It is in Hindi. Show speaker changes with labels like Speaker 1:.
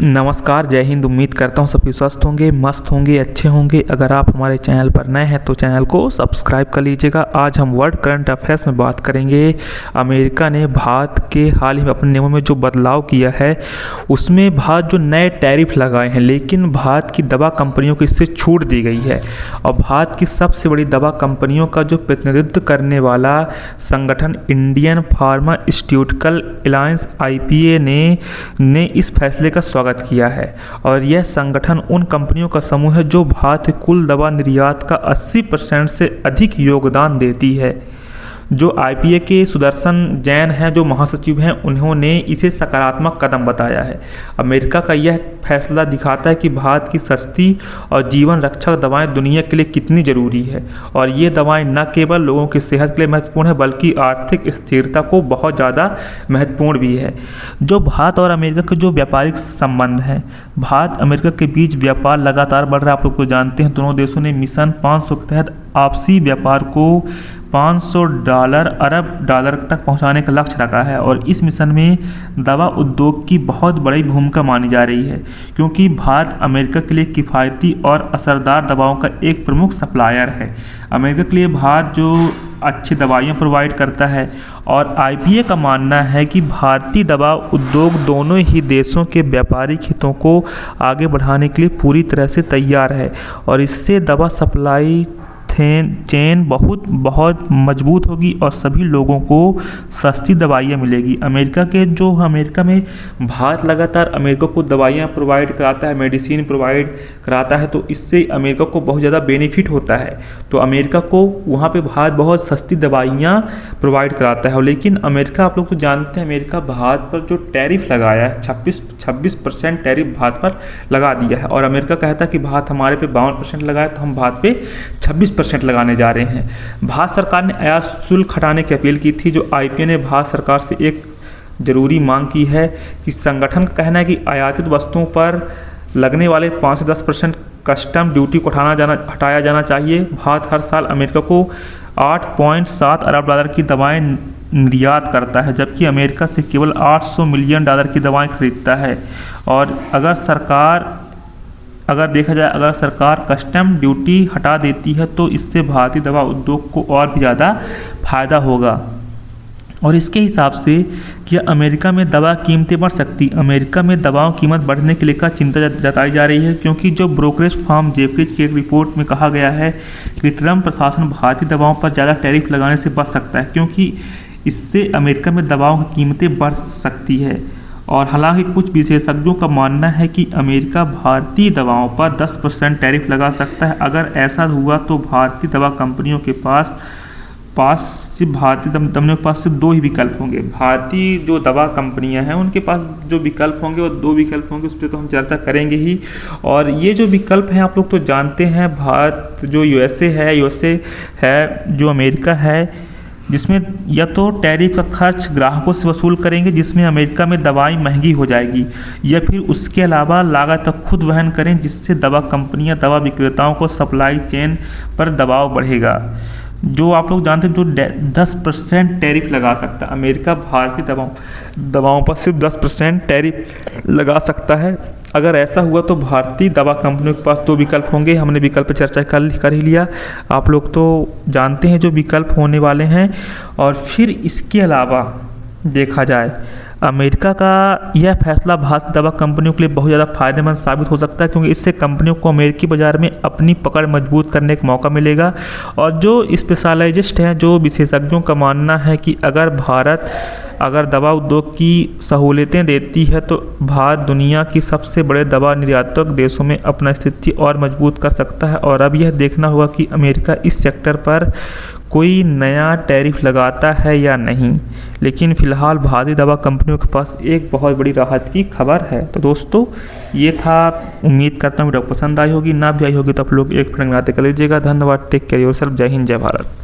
Speaker 1: नमस्कार, जय हिंद। उम्मीद करता हूँ सभी स्वस्थ होंगे, मस्त होंगे, अच्छे होंगे। अगर आप हमारे चैनल पर नए हैं तो चैनल को सब्सक्राइब कर लीजिएगा। आज हम वर्ल्ड करंट अफेयर्स में बात करेंगे। अमेरिका ने भारत के हाल ही में अपने नियमों में जो बदलाव किया है उसमें भारत जो नए टैरिफ लगाए हैं, लेकिन भारत की दवा कंपनियों को इससे छूट दी गई है। और भारत की सबसे बड़ी दवा कंपनियों का जो प्रतिनिधित्व करने वाला संगठन इंडियन फार्मास्यूटिकल अलायंस IPA ने इस फैसले का स्वागत किया है। और यह संगठन उन कंपनियों का समूह है जो भारत के कुल दवा निर्यात का 80% से अधिक योगदान देती है। जो IPA के सुदर्शन जैन हैं, जो महासचिव हैं, उन्होंने इसे सकारात्मक कदम बताया है। अमेरिका का यह फैसला दिखाता है कि भारत की सस्ती और जीवन रक्षक दवाएं दुनिया के लिए कितनी ज़रूरी है। और ये दवाएं न केवल लोगों की सेहत के लिए महत्वपूर्ण है बल्कि आर्थिक स्थिरता को बहुत ज़्यादा महत्वपूर्ण भी है। जो भारत और अमेरिका के जो व्यापारिक संबंध हैं, भारत अमेरिका के बीच व्यापार लगातार बढ़ रहा है। आप लोग को जानते हैं, दोनों देशों ने मिशन 500 के तहत आपसी व्यापार को $500 अरब तक पहुंचाने का लक्ष्य रखा है। और इस मिशन में दवा उद्योग की बहुत बड़ी भूमिका मानी जा रही है, क्योंकि भारत अमेरिका के लिए किफ़ायती और असरदार दवाओं का एक प्रमुख सप्लायर है। अमेरिका के लिए भारत जो अच्छी दवाइयाँ प्रोवाइड करता है, और IPA का मानना है कि भारतीय दवा उद्योग दोनों ही देशों के व्यापारिक हितों को आगे बढ़ाने के लिए पूरी तरह से तैयार है। और इससे दवा सप्लाई चेन बहुत मजबूत होगी और सभी लोगों को सस्ती दवाइयाँ मिलेगी। अमेरिका में भारत लगातार अमेरिका को दवाइयाँ प्रोवाइड कराता है, मेडिसिन प्रोवाइड कराता है, तो इससे अमेरिका को बहुत ज़्यादा बेनिफिट होता है। तो अमेरिका को वहाँ पे भारत बहुत सस्ती दवाइयाँ प्रोवाइड कराता है। लेकिन अमेरिका, आप लोग तो जानते हैं, अमेरिका भारत पर जो टैरिफ लगाया है 26% टैरिफ भारत पर लगा दिया है। और अमेरिका कहता है कि भारत हमारे पे 52% लगाया, तो हम भारत पे 26% लगाने जा रहे हैं। भारत सरकार ने आयात शुल्क हटाने की अपील की थी। जो IPA ने भारत सरकार से एक ज़रूरी मांग की है कि संगठन का कहना है कि आयातित वस्तुओं पर लगने वाले 5 से 10% कस्टम ड्यूटी को हटाया जाना चाहिए। भारत हर साल अमेरिका को $8.7 अरब की दवाएं निर्यात करता है, जबकि अमेरिका से केवल $800 मिलियन की दवाएं खरीदता है। और अगर देखा जाए, अगर सरकार कस्टम ड्यूटी हटा देती है तो इससे भारतीय दवा उद्योग को और भी ज़्यादा फायदा होगा। और इसके हिसाब से क्या अमेरिका में दवा कीमतें बढ़ सकती? अमेरिका में दवाओं की कीमत बढ़ने के लेकर चिंता जताई जा रही है, क्योंकि जो ब्रोकरेज फर्म जेफरीज की एक रिपोर्ट में कहा गया है कि ट्रंप प्रशासन भारतीय दवाओं पर ज़्यादा टैरिफ लगाने से बच सकता है, क्योंकि इससे अमेरिका में दवाओं की कीमतें बढ़ सकती है। और हालांकि कुछ विशेषज्ञों का मानना है कि अमेरिका भारतीय दवाओं पर 10% टैरिफ लगा सकता है। अगर ऐसा हुआ तो भारतीय दवा कंपनियों के पास सिर्फ 2 ही विकल्प होंगे। भारतीय जो दवा कंपनियां हैं उनके पास जो विकल्प होंगे वो 2 विकल्प होंगे, उस पर तो हम चर्चा करेंगे ही। और ये जो विकल्प हैं, आप लोग तो जानते हैं, भारत जो USA है, जो अमेरिका है, जिसमें या तो टैरिफ का खर्च ग्राहकों से वसूल करेंगे, जिसमें अमेरिका में दवाई महंगी हो जाएगी, या फिर उसके अलावा लागत खुद वहन करें, जिससे दवा कंपनियां दवा विक्रेताओं को सप्लाई चेन पर दबाव बढ़ेगा। जो आप लोग जानते हैं, जो 10% टैरिफ लगा सकता है अमेरिका, भारतीय दवाओं पर सिर्फ 10% टैरिफ लगा सकता है। अगर ऐसा हुआ तो भारतीय दवा कंपनियों के पास 2 विकल्प होंगे। हमने विकल्प पर चर्चा कर ही लिया, आप लोग तो जानते हैं जो विकल्प होने वाले हैं। और फिर इसके अलावा देखा जाए, अमेरिका का यह फैसला भारतीय दवा कंपनियों के लिए बहुत ज़्यादा फायदेमंद साबित हो सकता है, क्योंकि इससे कंपनियों को अमेरिकी बाज़ार में अपनी पकड़ मजबूत करने का मौका मिलेगा। और जो स्पेशलाइजिस्ट हैं, जो विशेषज्ञों का मानना है कि अगर भारत दवा उद्योग की सहूलियतें देती है तो भारत दुनिया की सबसे बड़े दवा निर्यातक देशों में अपना स्थिति और मजबूत कर सकता है। और अब यह देखना होगा कि अमेरिका इस सेक्टर पर कोई नया टैरिफ लगाता है या नहीं। लेकिन फ़िलहाल भारतीय दवा कंपनियों के पास एक बहुत बड़ी राहत की खबर है। तो दोस्तों, ये था। उम्मीद करता हूँ वीडियो पसंद आई होगी, ना भी आई होगी तो आप लोग एक फ्रेंड बनाते कर लीजिएगा। धन्यवाद। Take care yourself. जय हिंद, जय भारत।